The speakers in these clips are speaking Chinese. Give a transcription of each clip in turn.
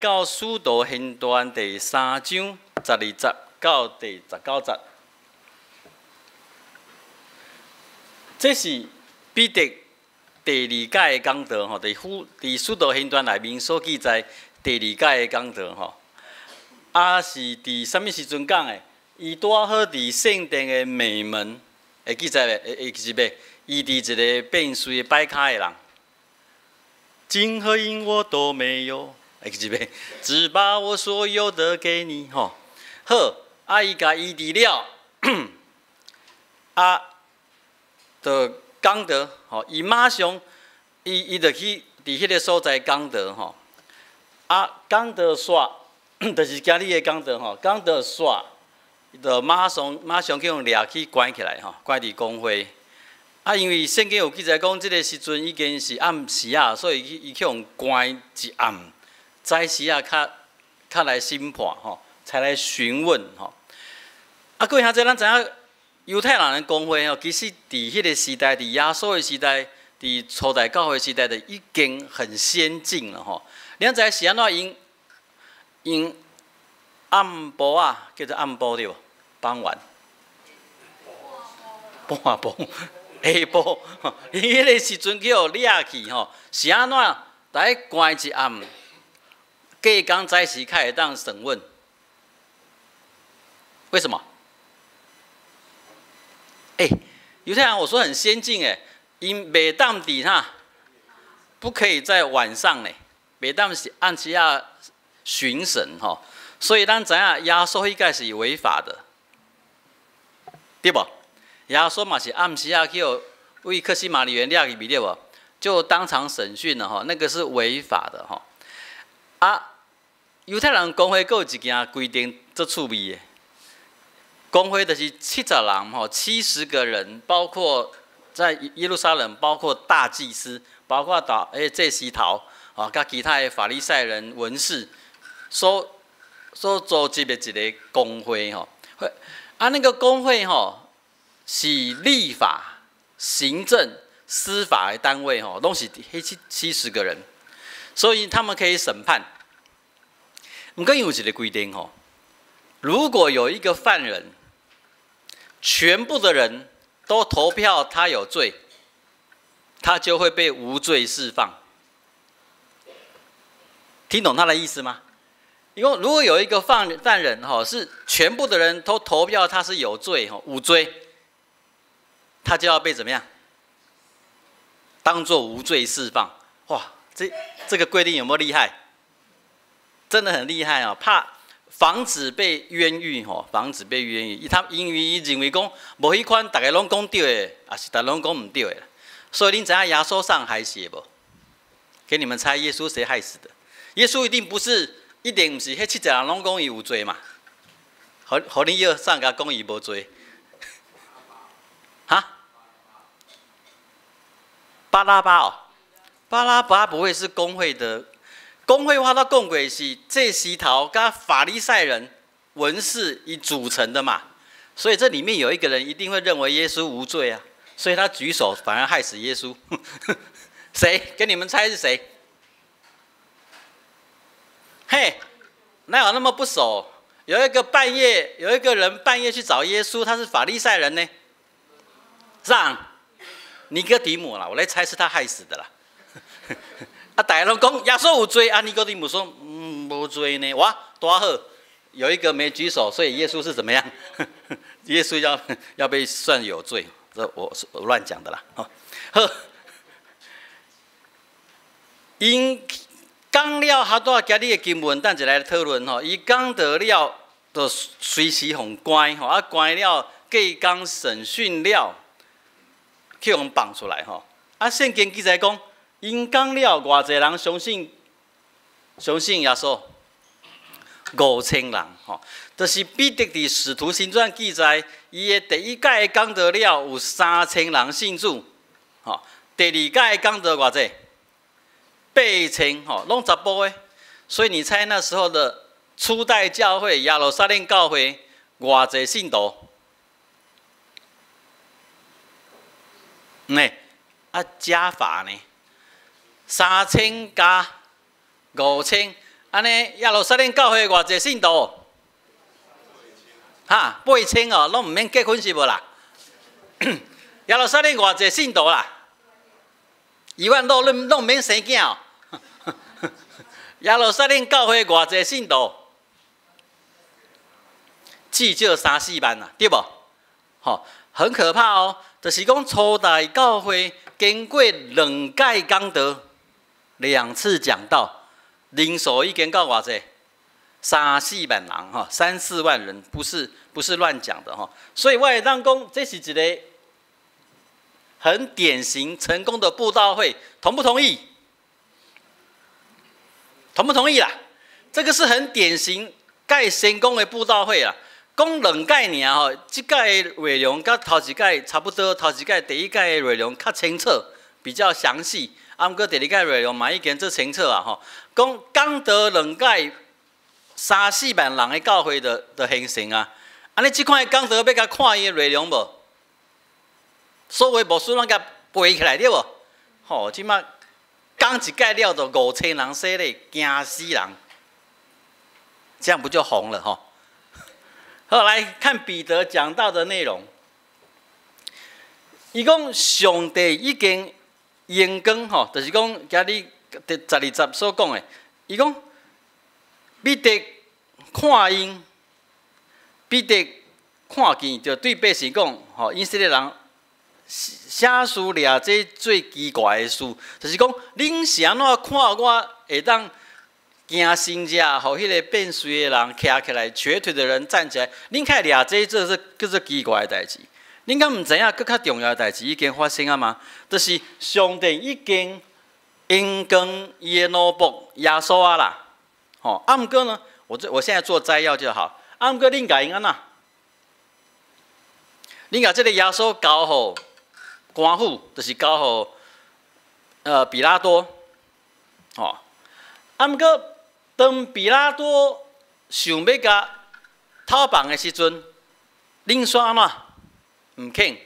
到《使徒行传》第3章12节到第19节。这是彼得第2届的讲道吼，伫《使徒行传》内面所记载第2届的讲道吼，是伫什么时阵讲的？伊拄好伫圣殿的美门，会记载袂？会记袂？伊伫一个变水的摆卡的人，金和银我都没有，会记袂？只把我所有的给你吼。好，伊甲医治了，就讲道吼，伊马上伊就去伫迄个所在讲道吼，讲道煞，就是今日的讲道吼，讲道煞，就马上去用掠去关起来吼，关伫公会。因为圣经有记载讲，即个时阵已经是暗时啊，所以伊去用关一暗，早时啊较来审判吼，才来询问吼。各位兄弟，咱知影犹太人的公会吼，其实伫迄个时代，伫耶稣的时代，伫初代教会时代的已经很先进了吼。你知是安怎用暗晡啊，叫做暗晡对无？傍晚。半晡。下晡，伊迄个时阵叫掠去吼，是安怎？来关一暗，隔工早时开会当审问。为什么？犹太人我说很先进因袂当伫哈，不可以在晚上呢，袂当是按时啊巡审吼，所以咱知影耶稣迄个是违法的，对不？耶稣嘛是暗时啊，叫为克西马尼园掠去对不？就当场审讯了吼，那个是违法的吼。犹太人公会还有一件规定足趣味的，公会就是70人吼，70个人，包括在耶路撒冷，包括大祭司，包括祭司头甲其他的法利赛人文士所组织的一个公会吼。那个公会吼。是立法、行政、司法的单位吼，拢是迄70个人，所以他们可以审判。不过有一个规定吼，如果有一个犯人，全部的人都投票他有罪，他就会被无罪释放。听懂他的意思吗？因为如果有一个犯人吼，是全部的人都投票他是有罪吼，无罪。他就要被怎么样？当作无罪释放。哇，这个规定有没有厉害？真的很厉害哦，怕防止被冤狱吼，防止被冤狱。因为伊认为讲无迄款大家拢讲对的，也是大家拢讲唔对的。所以恁知影耶稣上害死无？给你们猜，耶稣谁害死的？耶稣一定不是迄70人拢讲伊有罪嘛？互恁要上甲讲伊无罪。巴拉巴哦，巴拉巴不会是公会的，公会话他讲过是祭司头跟法利赛人文士以组成的嘛，所以这里面有一个人一定会认为耶稣无罪啊，所以他举手反而害死耶稣。谁？给你们猜是谁？嘿，哪有那么不熟？有一个人半夜去找耶稣，他是法利赛人呢，让。尼哥底母啦，我来猜是他害死的啦。大家都讲耶稣有罪，尼哥底母说无罪呢。哇，多好，有一个没举手，所以耶稣是怎么样？耶稣要被算有罪，这我乱讲的啦。好，因讲了好多今日的经文，等一来讨论吼。伊讲到了，就随时互关吼，关了隔工审讯了。去互绑出来吼，圣经记载讲，因讲了偌济人相信耶稣，5000人吼，就是彼得伫使徒行传记载，伊的第1届讲道了有3000人信主，吼，第2届讲道偌济，8000吼，拢查甫的，所以你猜那时候的初代教会耶路撒冷教会偌济信徒？加法呢？3000加5000，安尼耶路撒冷教会偌济信徒？哈，8000哦，拢毋免结婚是无啦？耶路撒冷偌济信徒啦？1万多拢毋免生囝哦。耶路撒冷教会偌济信徒？至少3、4万啊，对无？吼，很可怕哦。就是讲初代教会经过2届讲道，2次讲道，人数已经到偌济？3、4万人哈，3、4万人，不是乱讲的哈。所以我会当讲，这是一个很典型成功的布道会，同不同意？同不同意啦？这个是很典型介成功的布道会啦。讲2届尔吼，即届的内容甲头一届差不多，头一届第1届的内容较清楚，比较详细。啊，毋过第2届内容嘛已经做清楚啊吼。讲道2届3、4万人的教会就形成啊。安尼即款的讲道要甲看伊的内容无？所有牧师拢甲背起来对无？吼，即马讲一届了就5000人洗礼，惊死人，这样不就红了吼？好，来看彼得讲到的内容。伊讲上帝已经应光吼，就是讲今日第12节所讲的。伊讲彼得看因，彼得看见，就对百姓讲吼，以色列人写书掠这最奇怪的事，就是讲恁是安怎看我会当？惊心者，互迄个变衰的人徛起来，瘸腿的人站起来。恁开掠这是叫做奇怪的代志。恁敢毋知影？更较重要的代志已经发生啊吗？就是上帝已经应光伊的奴仆耶稣啊啦。吼，啊毋过呢，我现在做摘要就好。啊毋过恁甲因安那？恁甲这个耶稣交互官府，就是交互比拉多。吼，啊毋过。当比拉多想要甲讨放的时阵，恁煞安怎？毋肯，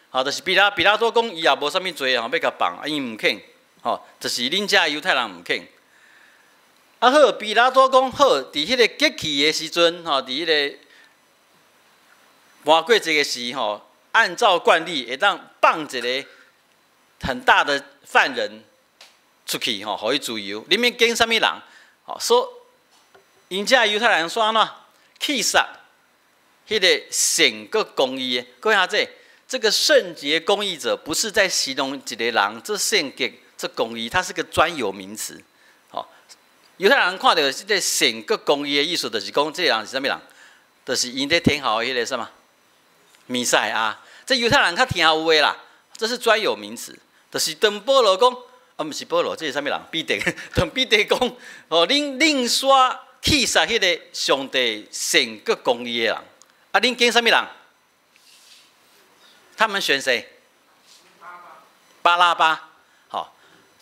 吼，就是比拉多讲伊也无啥物罪吼，要甲放，伊毋肯，吼，就是恁遮犹太人毋肯。啊好，比拉多讲好，伫迄个节期的时阵，吼，伫迄个换过节个时吼，按照惯例会当放一个很大的犯人出去，吼，互伊自由，里面跟啥物人？说，因遮犹太人说安怎去杀迄个圣个公义的？各位阿姐，这个圣洁公义者不是在形容一个人，这圣洁这公义，它是个专有名词。好，犹太人看到这个圣个公义的意思，就是讲这个人是啥物人？就是因在天后的迄个什么弥赛亚。这犹太人较听有诶啦，这是专有名词。就是当保罗讲。啊，毋是保罗，这是啥物人？彼得，同彼得讲，哦，恁煞去杀迄个上帝圣个公义的人，啊，恁跟啥物人？他们选谁？巴拉巴。好，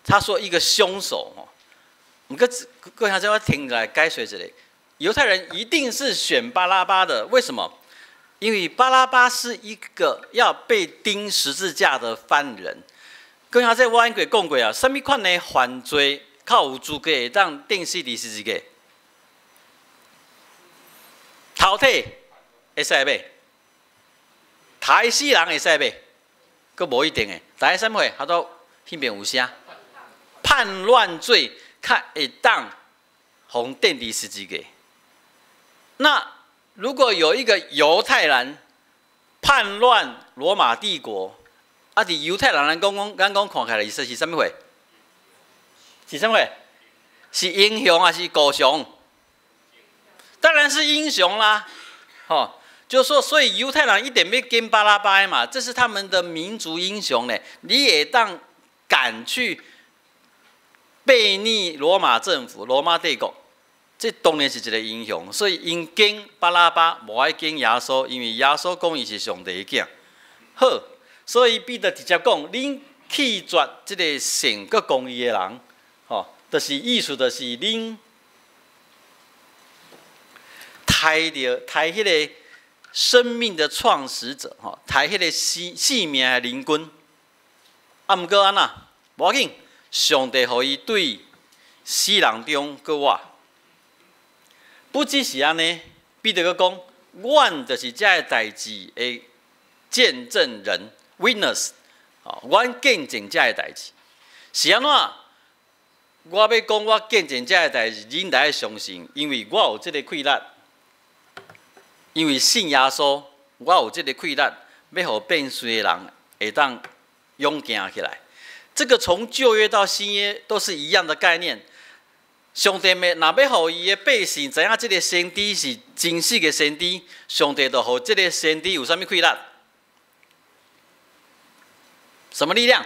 他说一个凶手哦。毋过各位听我听来解说一下，犹太人一定是选巴拉巴的，为什么？因为巴拉巴是一个要被钉十字架的犯人。刚才我应该讲过啊，什么款的犯罪较有资格会当定死第十字架？头体会使袂？杀死人会使袂？佫无一定诶。大家什么会？他都迄边有写叛乱罪，较会当互定第十字架。那如果有一个犹太人叛乱罗马帝国？啊！伫犹太人咱讲看起来意思是啥物货？是啥物货？是英雄还是狗熊？当然是英雄啦！吼，就是说，所以犹太人一点要跟巴拉巴嘛，这是他们的民族英雄呢。你也当敢去背逆罗马政府、罗马帝国，这当然是一个英雄。所以因跟巴拉巴，无爱跟耶稣，因为耶稣讲伊是上帝的囝。好。所以彼得直接讲，恁弃绝这个圣个公义的人，吼，就是意思就是恁抬迄个生命的创始者，吼，抬迄个性命的灵君。啊，毋过安那，无要紧，上帝互伊对死人中搁活，不只是安尼，彼得个讲，阮就是这个代志的见证人 ，witness， 哦，阮见证这个代志，是安怎？我要讲我见证这个代志，恁来相信，因为我有这个气力，因为信耶稣，我有这个气力，要互变衰的人会当勇行起来。这个从旧约到新约都是一样的概念。上帝若要互伊的百姓知影这个先知是真实的先知，上帝就互这个先知有啥物气力？什么力量？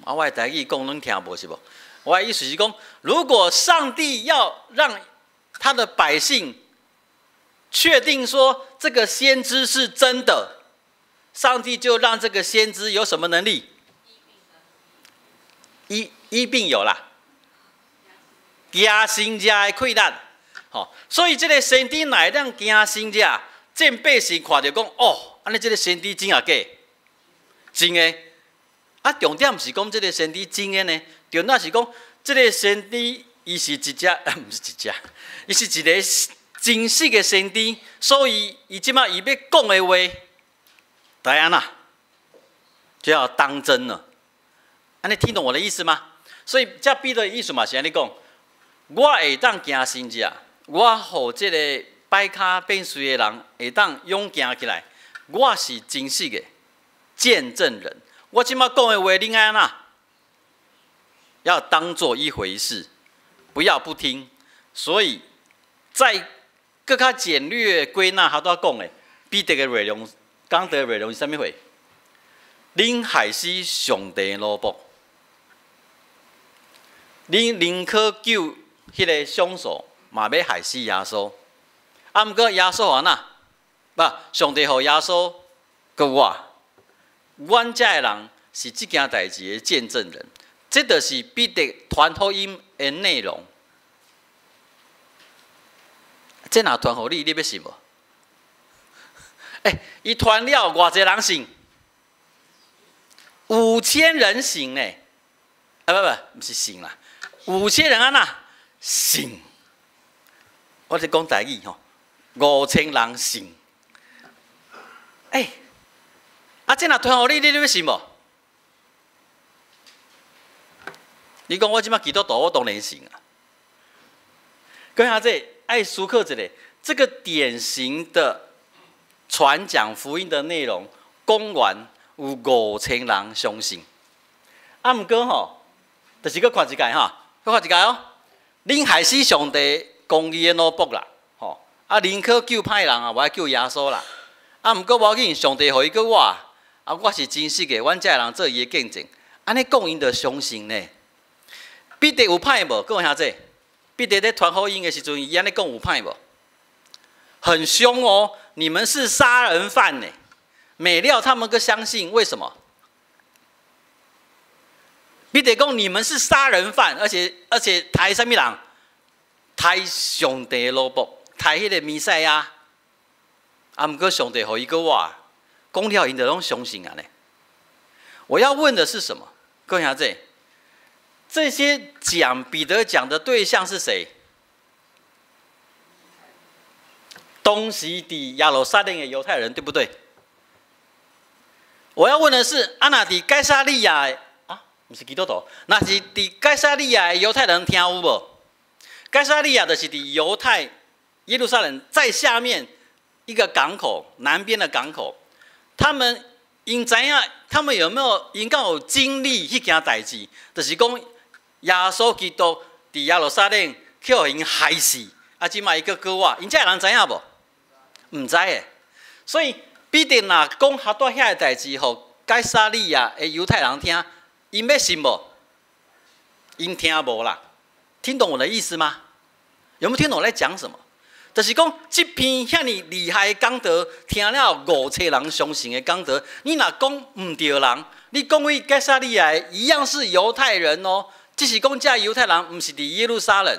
我的台语讲恁听无是无？我的意思是讲，如果上帝要让他的百姓确定说这个先知是真的，上帝就让这个先知有什么能力？医病有啦。惊神者的气力，吼，所以这个先知乃让惊神者，见百姓看着讲，哦，安尼这个先知真啊假？真的。啊，重点毋是讲这个先知真的呢，重点是讲这个先知伊是一只，毋是一只，伊是一个真实的先知，所以伊即马伊要讲的话，答案啦，就要当真了。安尼听懂我的意思吗？所以这彼得的意思嘛是安尼讲。我会当惊神者，我互这个摆骹变衰的人会当勇行起来。我是真实的见证人。我即马讲的话，恁爱安怎？要当做一回事，不要不听。所以，在更较简略归纳，他都要讲的。彼得的内容，讲的内容是啥物货？恁害死上帝的奴仆，恁宁可救。迄个凶手嘛要害死耶稣，啊，毋过耶稣安那？不，上帝互耶稣，佮阮遮个人是即件代志的见证人，这就是彼得传福音的内容。这若传互你，你要信无？伊传了偌济人信？5000人信呢？毋是信啦，5000人安那？信，我是讲台语吼，5000人信。这若传互你，你要信无？你讲我即摆基督徒，我当然信啊。各位阿姐，爱思考一下，这个典型的传讲福音的内容，讲完有5000人相信。毋过吼，就是搁看一届哈，搁看一届哦。恁害死上帝公义的奴仆啦，吼！宁可救歹人啊，我爱救耶稣啦。毋过无要紧，上帝互伊个我，我是真实的，阮遮人做伊的见证。安尼讲因着相信呢。彼得有歹无？各位兄弟，彼得在传福音的时阵，伊安尼讲有歹无？很凶哦！你们是杀人犯呢。美料他们个相信，为什么？彼得讲：你们是杀人犯，而且抬什么人？抬上帝的奴仆，抬迄个弥赛亚。毋过上帝互伊个话，讲了因就拢相信啊呢。我要问的是什么？各位兄弟，这些讲彼得讲的对象是谁？当时伫亚鲁撒冷的犹太人，对不对？我要问的是，若伫该撒利亚的。毋是基督徒，那是伫该撒利亚的犹太人听有无？该撒利亚就是伫犹太耶路撒冷再下面一个港口，南边的港口。他们因知影，他们有没有因敢有经历迄件代志？就是讲耶稣基督伫耶路撒冷去互因害死，即卖伊个国话，因遮人知影无？毋知诶。所以彼得若讲较多遐个代志，互该撒利亚的犹太人听。因要信无？因听无啦，听懂我的意思吗？有没有听懂我在讲什么？就是讲，这篇遐尼厉害的讲道，听了5000人相信的讲道，你若讲唔对人，你讲为该撒利亚一样是犹太人哦，只是讲这犹太人唔是伫耶路撒冷，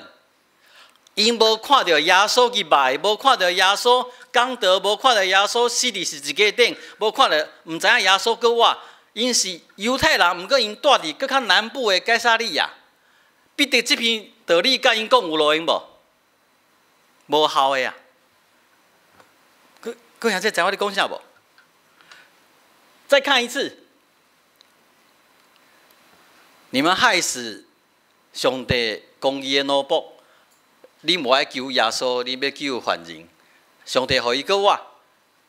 因无看到耶稣去拜，无看到耶稣讲道，无看到耶稣死伫十字架顶，无看到唔知影耶稣个话。因是犹太人，毋过因住伫更较南部的该撒利亚。彼得这篇道理甲因讲有路用无？无效的啊。各位兄弟，知我咧讲啥无？再看一次，你们害死上帝公义的奴仆，你无爱救耶稣，你要救犯人。上帝予伊个我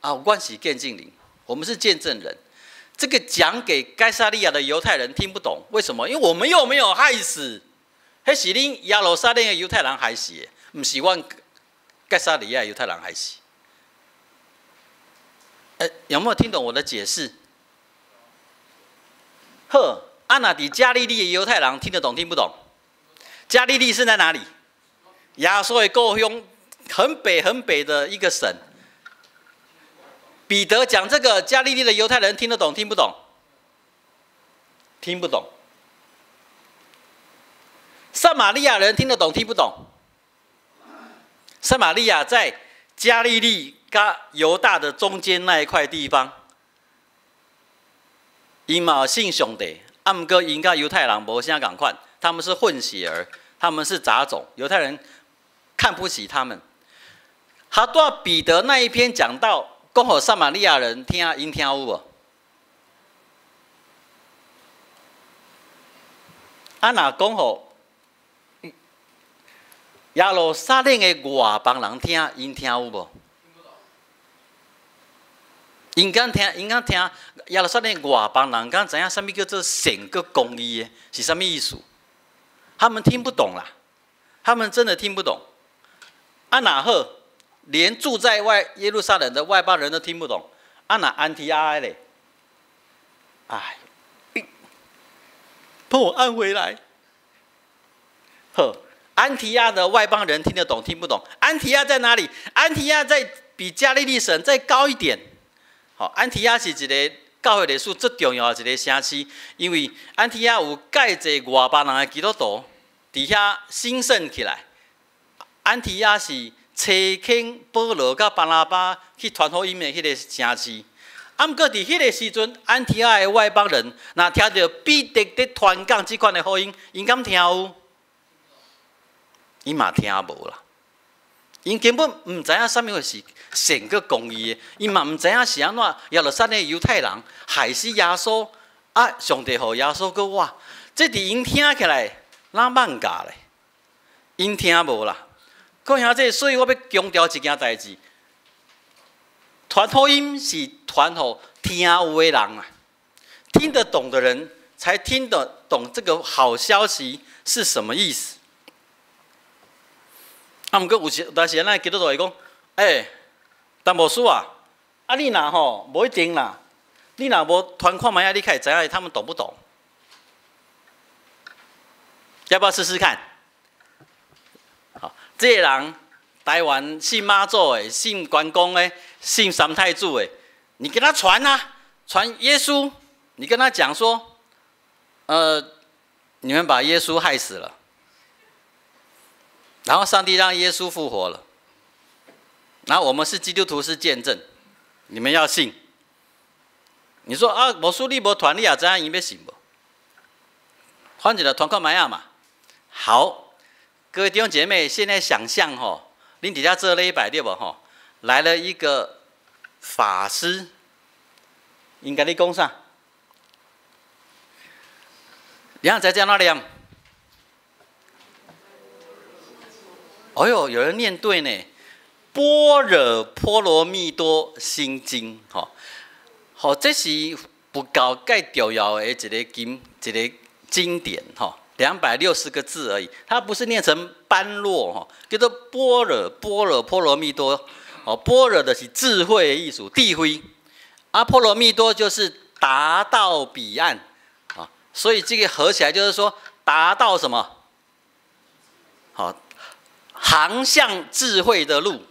啊，我是见证人，我们是见证人。这个讲给该撒利亚的犹太人听不懂，为什么？因为我们又没有害死，迄是恁耶路撒冷的犹太人害死的，不是阮该撒利亚的犹太人害死。有没有听懂我的解释？呵，那伫加利利的犹太人听得懂听不懂？加利利是在哪里？亚述的故乡，很北的一个省。彼得讲这个，加利利的犹太人听得懂听不懂？听不懂。撒玛利亚人听得懂听不懂？撒玛利亚在加利利跟犹大的中间那一块地方，因嘛信上帝，不过因跟犹太人无啥共款，他们是混血儿，他们是杂种，犹太人看不起他们。他对彼得那一篇讲到，讲给撒玛利亚人听，因听有无？若讲给耶路撒冷的外邦人听，因听有无？因敢听耶路撒冷的外邦人敢知影什么叫做善个公义的是什么意思？他们听不懂啦，他们真的听不懂。哪好，连住在耶路撒冷的外邦人都听不懂，哪安提阿嘞？哎，帮我按回来。呵。安提亚的外邦人听得懂听不懂？安提亚在哪里？安提亚在比加利利省再高一点。好，安提亚是一个教会历史最重要的一个城市，因为安提亚有介济外邦人的基督徒伫遐兴盛起来。安提亚是找肯保罗甲巴拿巴去传福音的迄个城市。不过伫迄个时阵，安提亚的外邦人若听到彼得在传讲即款的福音，因敢听有？因嘛听无啦，因根本唔知影什么是善个公义的，因嘛唔知影是安怎耶路撒冷的犹太人害死耶稣，上帝予耶稣个我，这伫因听起来哪慢教咧？因听无啦，各位兄弟，所以我要强调一件代志：传福音是传予听有的人啊，听得懂的人才听得懂这个好消息是什么意思。毋过有当时咱基督徒会讲，但牧师啊，你若吼无一定啦，你若无传看卖你开始知影他们懂不懂？要不要试试看？好，这个人台湾信妈祖的、信关公的、信三太子的，你跟他传啊，传耶稣，你跟他讲说，你们把耶稣害死了。然后上帝让耶稣复活了，然后我们是基督徒，是见证，你们要信。你说牧师你无传，你也知影伊要信无？反正就传看卖嘛。好，各位弟兄姐妹，现在想象恁底下做礼拜对无来了一个法师，应该你讲啥？你看在这哪里啊？哦哟，有人念对呢，《般若波罗蜜多心经》这是佛教介重要的一个经典260个字而已，它不是念成般若叫做般若波罗蜜多般若的是智慧的意思，智慧波罗蜜多就是达到彼岸所以这个合起来就是说达到什么？航向智慧的路，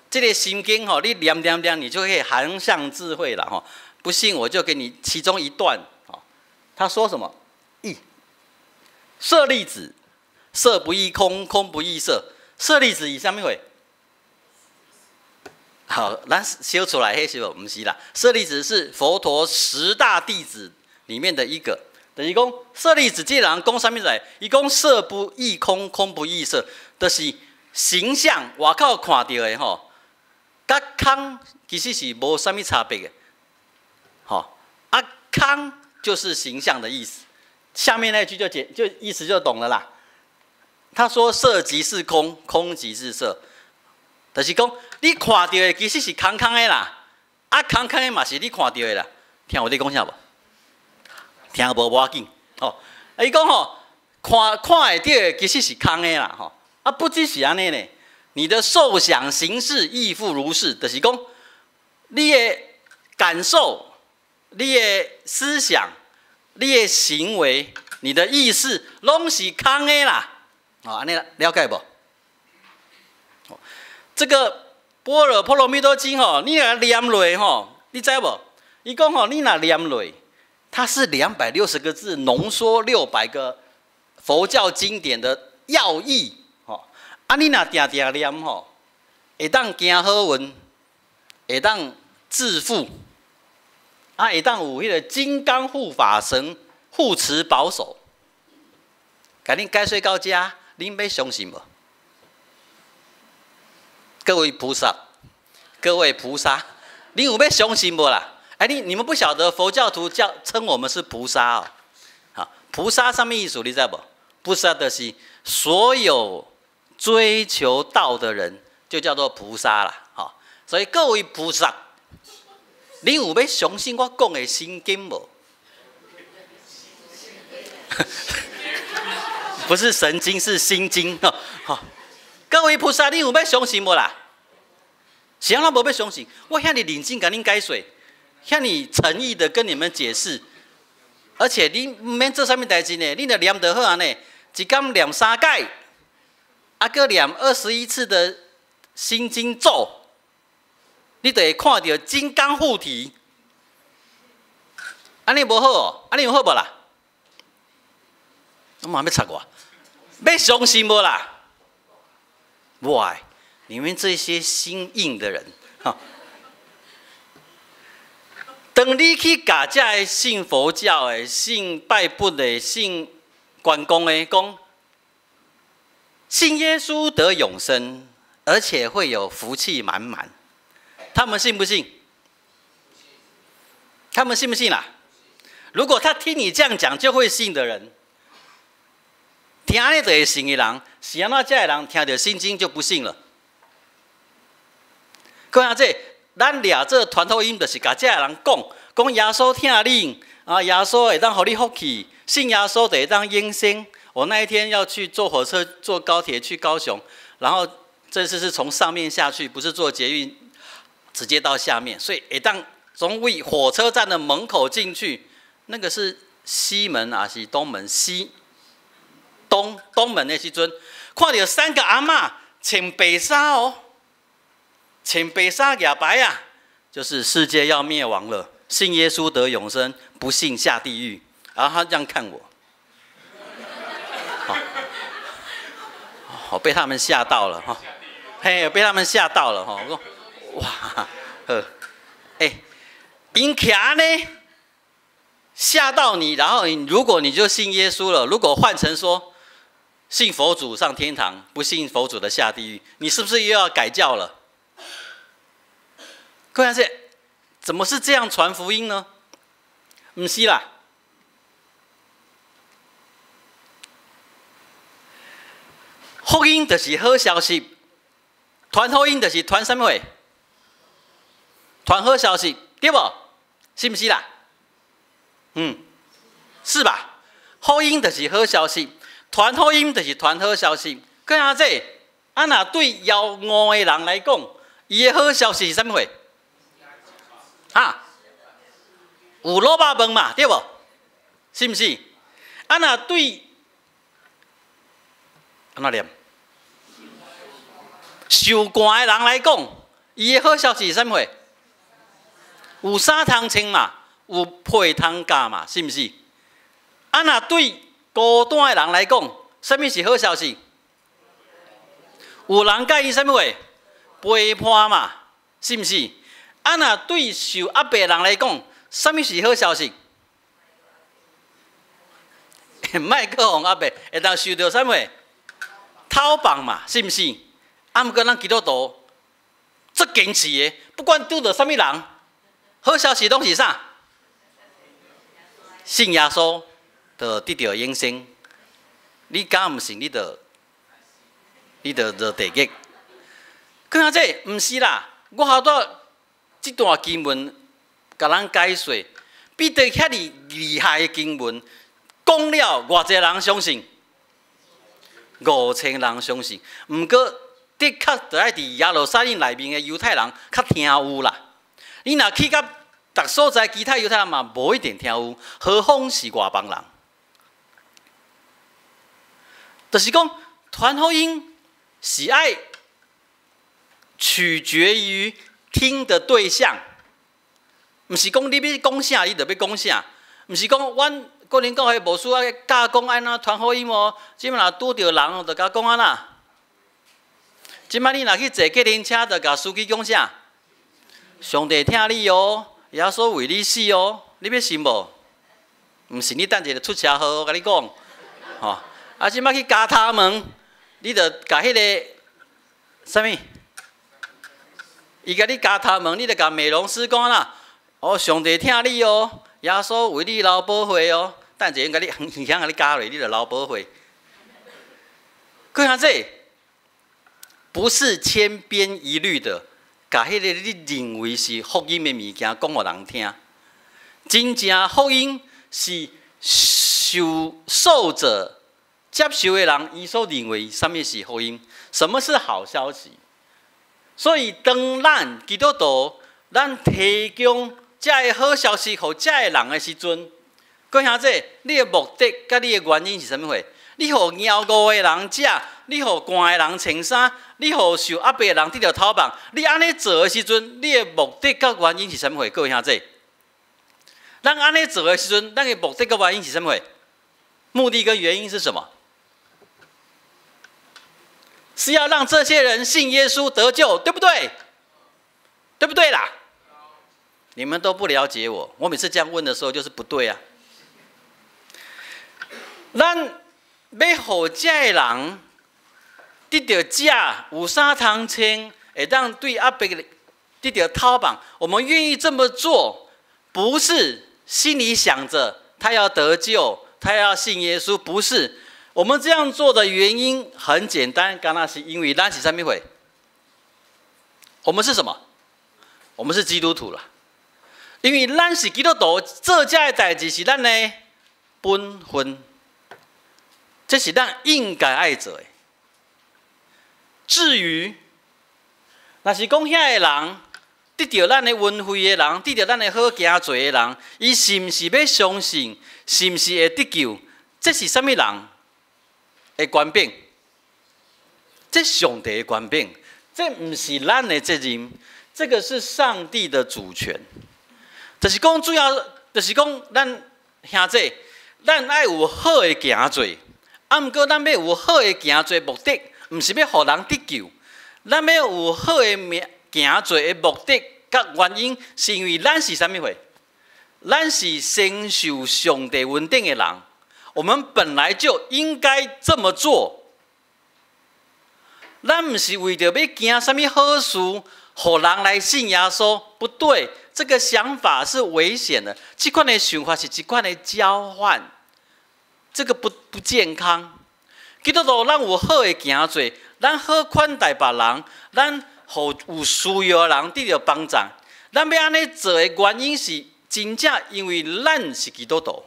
这个心经你念，你就可以航向智慧了不信我就给你其中一段他说什么？舍利子，色不异空，空不异色。舍利子是啥物货？好，咱修出来迄是无？不是啦，舍利子是佛陀10大弟子里面的一个。就是讲舍利子这人讲啥物来？伊讲色不异空，空不异色，就是形象外口看到的吼，甲空其实是无啥物差别的，吼啊空就是形象的意思。下面那句就意思就懂了啦。他说色即是空，空即是色，就是讲你看到的其实是空空的啦，啊空空的嘛是你看到的啦。听我在讲啥无？听无无要紧哦。伊讲吼，看会到的其实是空的啦吼。啊，不只是安尼呢，你的受想行识亦复如是，就是讲你的感受、你的思想、你的行为、你的意识，拢是空的啦。哦，安尼了解无？这个般若波罗蜜多经吼，你若念落吼，你知无？伊讲吼，你若念落，它是260个字浓缩600个佛教经典的要义吼。啊，你若定定念吼，会当行好运，会当致富，啊，会当有迄个金刚护法神护持保守。甲恁解说到遮，恁要相信无？各位菩萨，恁有要相信无啦？哎，你们不晓得佛教徒称我们是菩萨哦。好，菩萨什么意思？你知无？菩萨就是所有追求道的人，就叫做菩萨啦。好，所以各位菩萨，恁有要相信我讲的心经无？不是神经，是心经哦。好，各位菩萨，恁有要相信无啦？是安怎无要相信？我遐尼认真甲恁解说。遐尼诚意的跟你们解释，而且你唔免做啥物代志呢？你著念得好安尼，一天念3解，啊，搁念21次的心经咒，你就会看到金刚护体。安尼无好哦？安尼有好无啦？我嘛要插我，要相信无啦？不爱你们这些心硬的人，哈。当你去甲遮个信佛教的、信拜佛的、信关公的讲，信耶稣得永生，而且会有福气满满，他们信不信？他们信不信啦？如果他听你这样讲就会信的人，听安尼就会信的人，是安怎遮个人听到心经就不信了？看下这。咱俩这传福音，就是甲这个人讲耶稣听恁啊，耶稣会当互你福气，信耶稣就会当永生。我那一天要去坐火车、坐高铁去高雄，然后这次是从上面下去，不是坐捷运，直接到下面，所以会当从火车站的门口进去，那个是西门还是东门？东门的时阵，看到3个阿嬷穿白纱哦。穿白纱牙白啊，就是世界要灭亡了，信耶稣得永生，不信下地狱。然后他这样看我，我被他们吓到了哈，嘿，被他们吓到了哈。我说，哇，因徛呢吓到你，然后如果你就信耶稣了，如果换成说信佛祖上天堂，不信佛祖的下地狱，你是不是又要改教了？关键是，怎么是这样传福音呢？不是啦，福音就是好消息，传福音就是传什么话？传好消息，对不？是不是啦？是吧？福音就是好消息，传福音就是传好消息。关键是，若对枵餓的人来讲，伊的好消息是什么话？有萝卜饭嘛，对不？是不是？若对安怎念？受寒的人来讲，伊的好消息是什么话？有衫通穿嘛，有被通加嘛，是不是？若对孤单的人来讲，什么是好消息？有人甲伊什么话？陪伴嘛，是不是？若对受压迫的人来讲，什么是好消息？莫去互压迫，会当受到什么？讨棒嘛，是不是？啊，毋过咱基督徒足坚持的，不管拄到啥物人，好消息拢是啥？信耶稣，就得到永生。你敢毋信？你就落地狱。可是这毋是啦，我好多这段经文，甲咱解说，彼得遐尼厉害的经文，讲了偌济人相信，5000人相信。毋过的确就爱伫耶路撒冷内面的犹太人较听有啦。你若去到逐所在，其他犹太人嘛无一定听有，何况是外邦人？就是讲传福音是爱取决于听的对象，毋是讲你要讲啥，你就要讲啥，毋是讲阮个人教会无需要教讲安怎传福音哦。即摆若拄着人，就甲讲安那。即摆你若去坐计程车，就甲司机讲啥？上帝听你哦，耶稣为你死哦，你要信无？毋信你等者就出车祸，我甲你讲，吼。啊，即摆去加他门，你着甲迄个啥物？伊甲你加他门，你着甲美容师讲啦。哦，上帝听你哦，耶稣为你流宝血哦。等者因甲你耳响甲你加落，你着流宝血。各位这不是千篇一律的，甲迄个你认为是福音的物件讲互人听。真正福音是受者。接受的人，伊所认为什么是福音，什么是好消息。所以，当咱基督徒，咱提供这个好消息给这个人的时阵，各位兄弟，你的目的甲你的原因是什么货？你互枵餓的人食，你互寒的人穿衫，你互受压迫的人得到头棒。你安尼做的时阵，你的目的甲原因是什么货？各位兄弟，咱安尼做的时阵，咱的目的甲原因是什么货？目的跟原因是什么？是要让这些人信耶稣得救，对不对？对不对啦？你们都不了解我，我每次这样问的时候就是不对啊。咱要互这个人得到食有啥通穿，会当对压迫得到头棒，我们愿意这么做，不是心里想着他要得救，他要信耶稣，不是。我们这样做的原因很简单，刚那是因为咱是啥物货？我们是什么？我们是基督徒啦。因为咱是基督徒，做这的代志是咱的本分，这是咱应该爱做的。至于若是讲遐个人得到咱的恩惠的人，得到咱的好行做的人，伊是毋是要相信？是毋是会得救？这是啥物人？的权柄，这上帝的权柄，这不是咱的责任，这个是上帝的主权。就是讲主要，就是讲咱兄弟，咱爱有好的行做，啊，毋过咱要有好的行做目的，毋是要互人得救。咱要有好的行做的目的甲原因，是因为咱是啥物货？咱是承受上帝恩典的人。我们本来就应该这么做，咱不是为着要行什么好事，互人来信耶稣，不对，这个想法是危险的。这款的想法是一款的交换，这个不健康。基督徒咱有好的行做，咱好款待别人，咱互有需要的人得到帮助。咱要安尼做的原因是，真正因为咱是基督徒。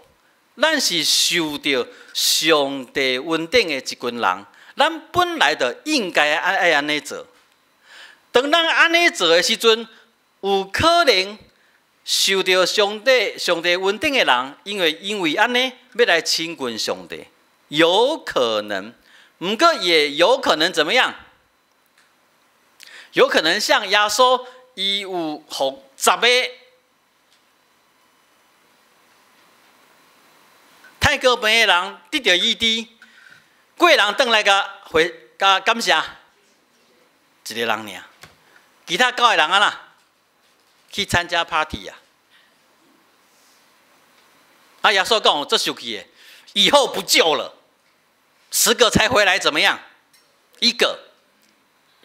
咱是受到上帝恩典的一群人，咱本来就应该爱安尼做。当咱安尼做的时阵，有可能受到上帝恩典的人，因为安尼要来亲近上帝，有可能，不过也有可能怎么样？有可能像耶稣，伊有互10个。太高病的人得到医治，贵人转来甲感谢一个人尔，其他9个人啊啦，去参加 party 啊。啊，耶稣讲这生气的，以后不救了，10个才回来怎么样？1个，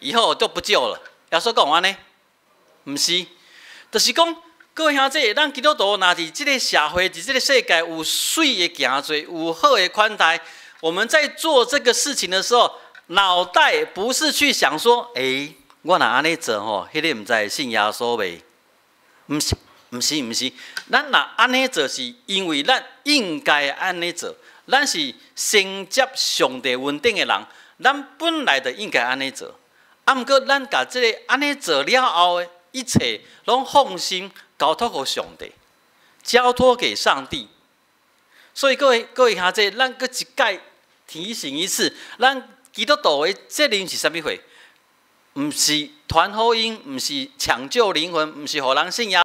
以后就不救了。耶稣讲安尼，毋是，就是讲各位兄弟，咱基督徒若伫即个社会、伫即个世界有水的行做，有好的款待，我们在做这个事情的时候，脑袋不是去想说，我若安尼做吼，迄个毋知信耶稣袂？毋是。毋是，咱若安尼做，是因为咱应该安尼做。咱是承接上帝恩典的人，咱本来就应该安尼做。啊，毋过咱甲即个安尼做了后的一切，拢放心交托给上帝，交托给上帝。所以各位兄弟，咱搁一届提醒一次，咱基督徒的责任是啥物货？毋是传福音，毋是抢救灵魂，毋是互人信仰。